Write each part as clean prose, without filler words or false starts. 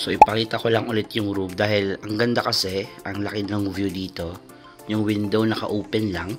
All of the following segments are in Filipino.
So ipakita ko lang ulit yung roof dahil ang ganda kasi, ang laki ng view dito. Yung window naka-open lang.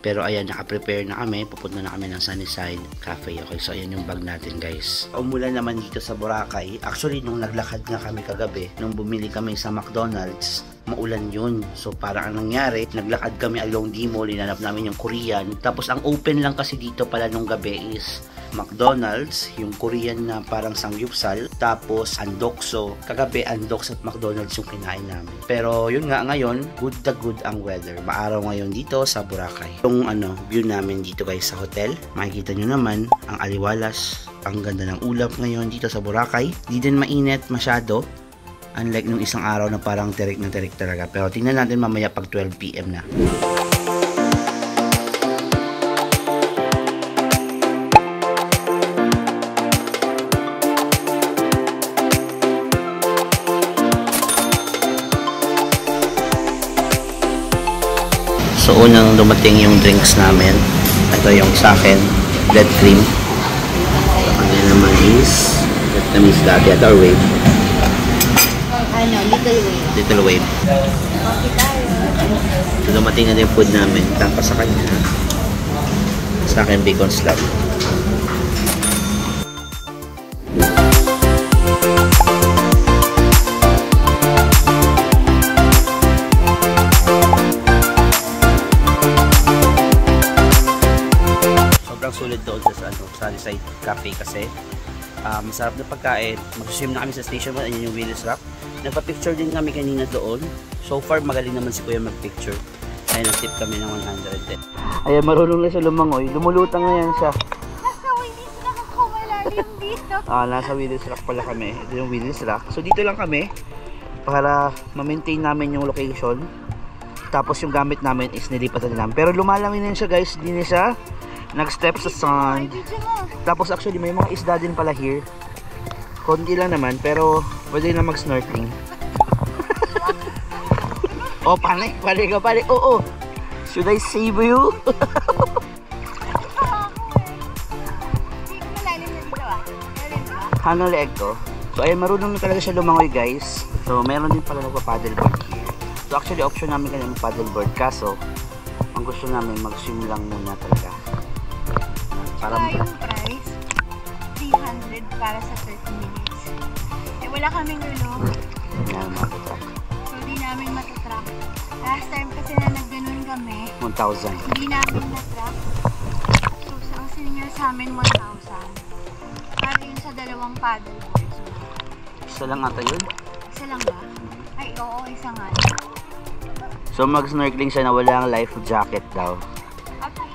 Pero ayan, naka-prepare na kami. Pupunta na kami ng Sunnyside Cafe. Okay, so ayan yung bag natin guys. Umulan naman dito sa Boracay. Actually, nung naglakad nga kami kagabi, nung bumili kami sa McDonald's, maulan yun. So parang anong nangyari, naglakad kami along D Mall, linanap namin yung Korean. Tapos ang open lang kasi dito pala nung gabi is McDonald's, yung Korean na parang samgyupsal, tapos Andokso. Kagabi Andokso at McDonald's yung kinain namin. Pero yun nga, ngayon good na good ang weather. Maaraw ngayon dito sa Boracay. Yung view namin dito guys sa hotel, makikita nyo naman ang aliwalas. Ang ganda ng ulap ngayon dito sa Boracay. Di din mainit masyado, unlike nung isang araw na parang terik na terik talaga. Pero tingnan natin mamaya pag 12 PM na. So unang dumating yung drinks namin. Ito yung sa akin, blood cream. So kanina naman is Vietnamese latte at our wave. Little wave. So dumating na yung food namin. Tapos sa kanya, sa akin bacon slab. Sulit doon sa Sunnyside Cafe kasi masarap na pagkain. Mag-swim na kami sa Station 1. Ayun yung Willis Rock. Nagpa-picture din kami kanina doon. So far magaling naman si Kuya mag-picture. Ayun, nag-tip kami ng 110. Ayan, marunong na siya lumangoy. Lumulutang na yan siya. Nasa Willis Rock ako, malalim dito. Nasa Willis Rock pala kami. Ito yung Willis Rock. So dito lang kami para ma-maintain namin yung location. Tapos yung gamit namin is nilipatan namin. Pero lumalangoy na siya guys. Hindi na siya nag-step sa sand. Tapos actually may mga isda din pala here. Konti lang naman pero pwede na mag-snorkeling. Oh, pare ka pare. Oo. Should I save you? Ano leeg ko? So ayun, marunong na talaga siya lumangoy guys. So meron din pala nagpa-paddleboard here. So actually option namin kanina mag-paddleboard kaso ang gusto namin mag-swim lang muna talaga. Para yung price 300 para sa 30 minutes. Eh wala kaming ulo. So di namin matatrack. Last time kasi na nagganon kami 1,000. Hindi namin natrack. So ang senior sa amin 1,000. Para yun sa dalawang paddleboard. Isa lang ata yun? Isa lang ba? Ay oo, isa nga. So mag-snorkeling siya na walang life jacket daw. Okay.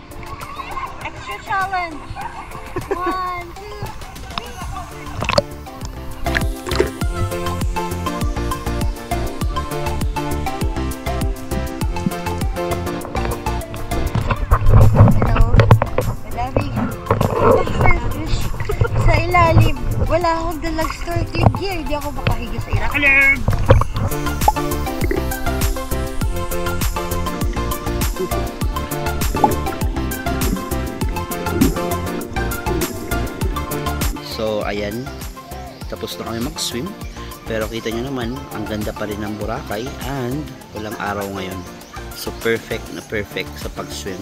Extra challenge. 1, 2, 3. Hello. Madami. Starfish. Sa ilalim. Wala akong dalag snorkeling gear. Hindi ako makahiga sa ilalim. So ayan, tapos na kami mag-swim. Pero kita nyo naman, ang ganda pa rin ng Boracay and walang araw ngayon. So perfect na perfect sa pag-swim.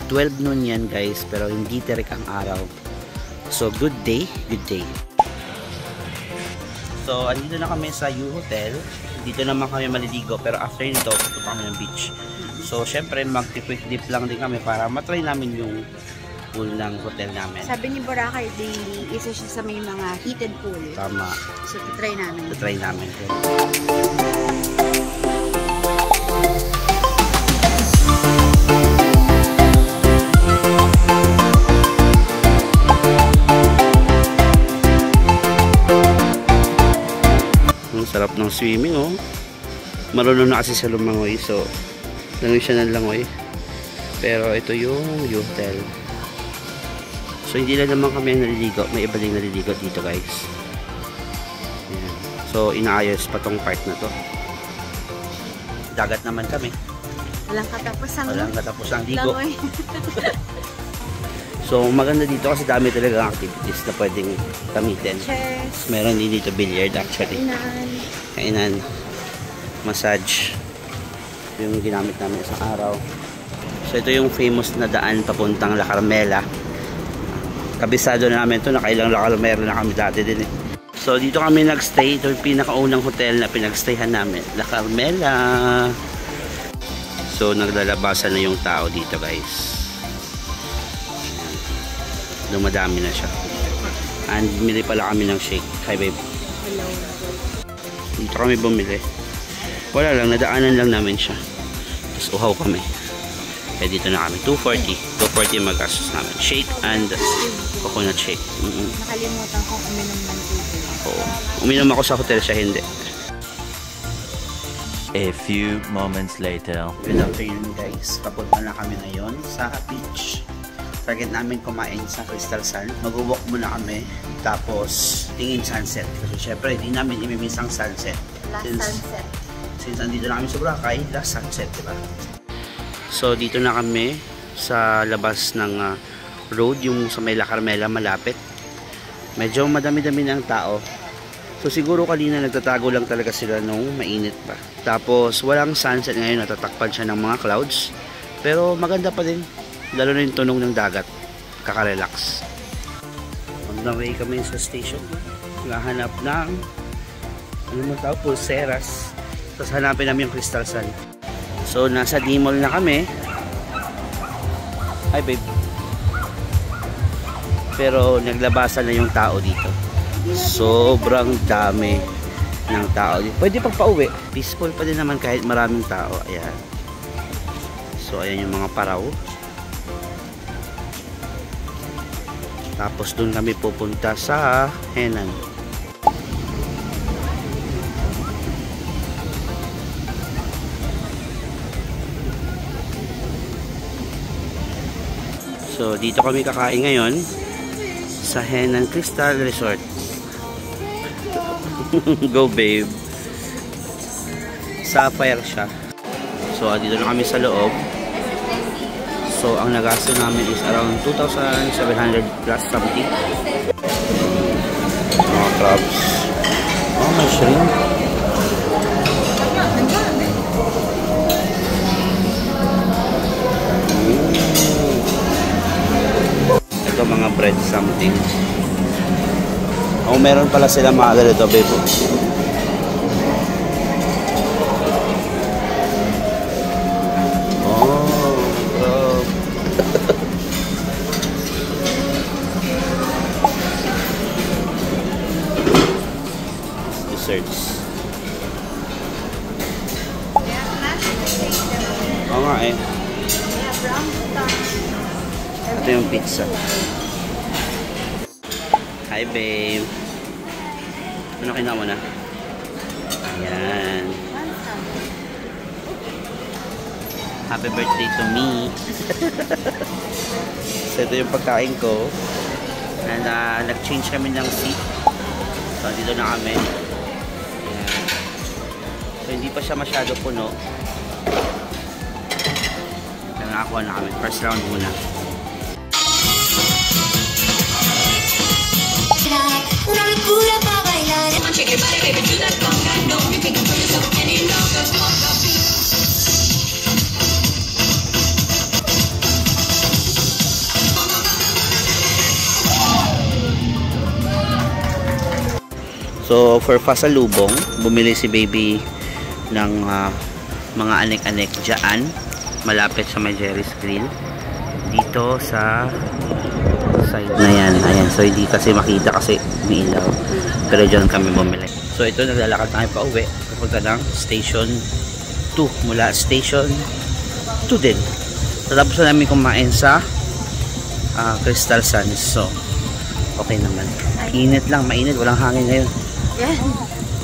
12 noon yan guys, pero hindi terik ang araw. So good day, good day. So andito na kami sa U Hotel. Dito naman kami maliligo, pero after nito pupunta kami ng beach. So syempre mag-quick dip lang din kami para matry namin yung pool ng hotel namin. Sabi ni Boracay, isa siya sa may mga heated pool. Tama. So try namin. Try namin. Ang sarap ng swimming oh. Marunong na kasi sa lumangoy, so langoy siya ng langoy. Pero ito yung hotel. So hindi lang naman kami ang naliligo, may iba din naliligo dito guys. Ayan. So inaayos pa tong part na to. Dagat naman kami. Walang katapusang ligo. So maganda dito kasi dami talaga activities na pwedeng gamitin. Chess. Meron din dito billiard actually. Kainan. Massage. Yung ginamit namin isang araw. So ito yung famous na daan papuntang La Carmela. Kabisado na namin ito. Nakailang La Carmela na kami dati din eh. So dito kami nagstay. Ito yung pinakaunang hotel na pinagstayhan namin. La Carmela. So naglalabasan na yung tao dito guys. Dumadami na siya. And bumili pala kami ng shake. Hi babe. Hello. Dito kami bumili. Wala lang, nadaanan lang namin siya. Tapos uhaw kami. Kaya dito na kami. 240. 240 magastos namin. Shake and coconut shake. Nakalimutan ko uminom ng tubig. Oo. Uminom ako sa hotel, siya hindi. A few moments later. Good afternoon guys. Papunta na kami ngayon sa beach. Target namin kumain sa Crystal Sand. Mag-walk muna kami. Tapos tingin sunset. Kasi syempre hindi namin imimiss ang sunset. Sunset. Since andito na kami sa Boracay, last sunset, diba? So dito na kami sa labas ng road, yung sa may La Carmela malapit. Medyo madami-dami ng tao. So siguro kanina nagtatago lang talaga sila nung mainit pa. Tapos walang sunset ngayon, natatakpan siya ng mga clouds. Pero maganda pa din, lalo na yung tunog ng dagat. Kaka-relax. On the way kami sa station. Lahanap ng ano mo tawag, pulseras. Tapos hanapin namin yung Crystal Sand. So nasa D-Mall na kami. Hi babe. Pero naglabasan na yung tao dito. Sobrang dami ng tao dito. Pwede pag pauwi. Peaceful pa din naman kahit maraming tao. Ayan. So ayan yung mga paraw. Tapos dun kami pupunta sa Henan. So dito kami kakain ngayon sa Henan Crystal Resort. Go babe. Sapphire siya. So dito na kami sa loob. So ang nagasto namin is around 2,700 plus something. Mga crabs. Oh, may shrimp. Ito mga bread something. Oh, meron pala sila mga ganito, babe. Desserts. Oo nga eh. Ito yung pizza. Hi babe. Ano kinawa na? Ayan. Happy birthday to me. So ito yung pagkain ko. And nag-change kami ng seat. So dito na kami. Ayan. So hindi pa siya masyado puno. Nakakuha na kami. First round muna. Una locura para bailar. Shake your body, baby, do that conga. No, you can't control yourself any longer. Conga beat. So for pasalubong, bumili si baby ng mga anek-anek dyan, malapit sa may Jerry's Grill. Dito sa side na yan. Ayan. So hindi kasi makita kasi may ilaw. Pero dyan kami bumili. So ito, naglalakad tayo pa uwi. Papunta ng station 2. Mula station 2 din. So tapos na namin kumain sa Crystal Sands. So okay naman. Init lang, mainit. Walang hangin ngayon. Yan.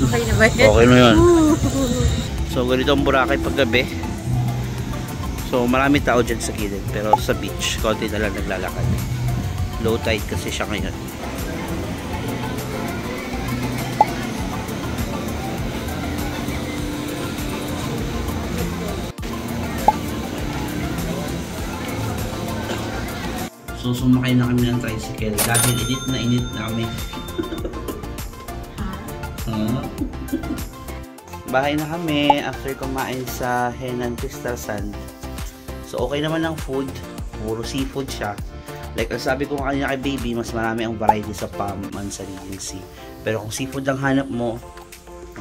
Okay na ba yan? Okay na yun. So ganito ang Boracay paggabi. So marami tao dyan sa gilid. Pero sa beach, konti na lang naglalakad. Low tide kasi siya ngayon. So, sumakay na kami ng tricycle dahil init na kami. Bahay na kami after kumain sa Henan Crystal Sand. So, okay naman ang food. Puro seafood siya. Like, ang sabi ko kanina kay baby, mas marami ang variety sa Palm sa Regency. Pero kung seafood ang hanap mo,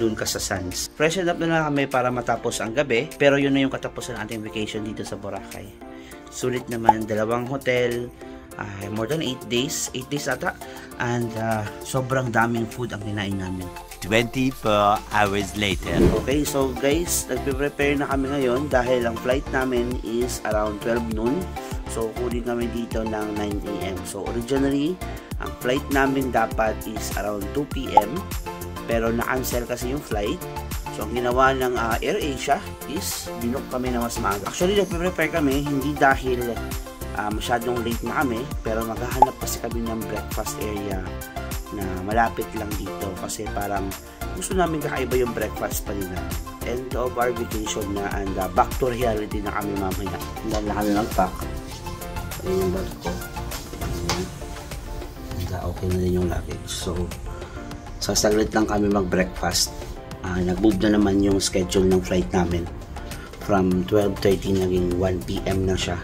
doon ka sa Sands. Freshen up na lang kami para matapos ang gabi. Pero yun na yung katapusan ng ating vacation dito sa Boracay. Sulit naman, 2 hotel, more than 8 days. 8 days ata. And sobrang daming food ang kinain namin. 24 hours later. Okay, so guys, nagpe-prepare na kami ngayon dahil ang flight namin is around 12 noon. So, kunin kami dito ng 9 AM. So, originally, ang flight namin dapat is around 2 PM. Pero na-cancel kasi yung flight. So, ang ginawa ng AirAsia is binook kami na mas maaga. Actually, nagpe-prepare kami, hindi dahil masyadong late na kami, pero maghahanap kasi kami ng breakfast area na malapit lang dito. Kasi parang gusto namin kakaiba yung breakfast pa rin namin. End of our vacation na and back to reality na kami mamaya. Hindi na kami nag-pack. Ayun yung bag ko. And okay na din yung luggage. So, sasaglit lang kami mag-breakfast. Nag-move na naman yung schedule ng flight namin. From 12:30 naging 1 PM na siya.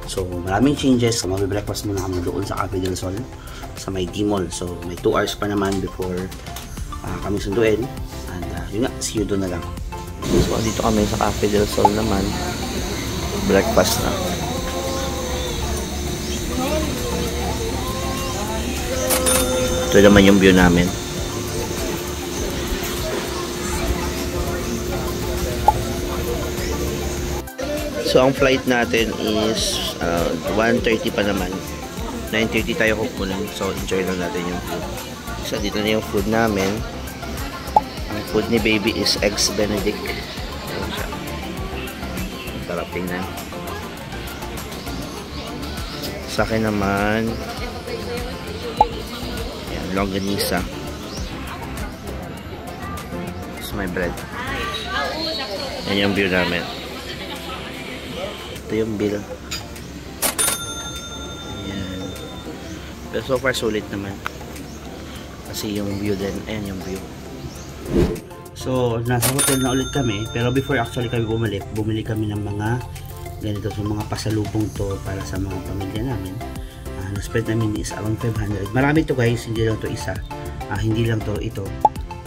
So, maraming changes. So, mag-breakfast muna kami doon sa Cafe del Sol sa may D-Mall. So, may 2 hours pa naman before kami sunduin. And yun nga, see you doon na lang. So, dito kami sa Cafe del Sol naman. Breakfast na. Ito naman yung view namin. So, ang flight natin is 1:30 pa naman. 9:30 tayo kukunin. So, enjoy lang natin yung food. So, dito na yung food namin. Ang food ni baby is Eggs Benedict. Ayan siya. Sarap tingnan. Sa akin naman, ayan, longganisa. This is my bread. Ayan yung view namin. Ito yung bill. Ayan. Pero so far sulit naman. Kasi yung view din. Ayan yung view. So, nasa hotel na ulit kami. Pero before actually kami bumili kami ng mga ganito. So, mga pasalubong to para sa mga pamilya namin. Na-spend namin is around 500. Marami to guys. Hindi lang to isa. Hindi lang to ito.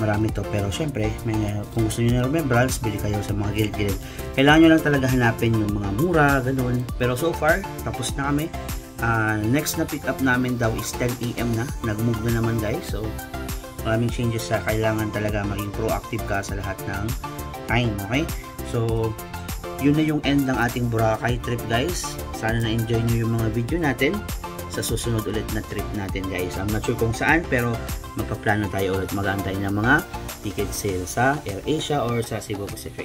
Marami to, pero syempre kung gusto niyo na remembrance, bili kayo sa mga gilid-gilid. Kailangan nyo lang talaga hanapin yung mga mura, ganun. Pero so far, tapos na kami. Next na pick up namin daw is 10 AM na. Nag-move na naman guys. So, maraming changes sa kailangan talaga maging proactive ka sa lahat ng time, okay? So, yun na yung end ng ating Boracay trip guys. Sana na-enjoy nyo yung mga video natin sa susunod ulit na trip natin guys. I'm not sure kung saan, pero magpaplano tayo ulit, mag-aantay ng mga ticket sale sa AirAsia or sa Cebu Pacific.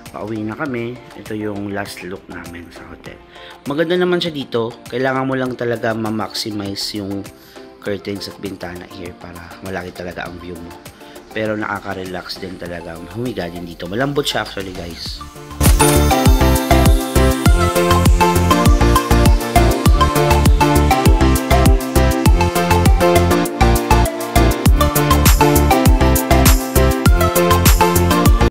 Pauwi na kami. Ito yung last look namin sa hotel. Maganda naman siya dito. Kailangan mo lang talaga ma-maximize yung curtains at bintana here para malaki talaga ang view mo. Pero nakaka-relax din talaga. Humiga din dito. Malambot siya actually guys.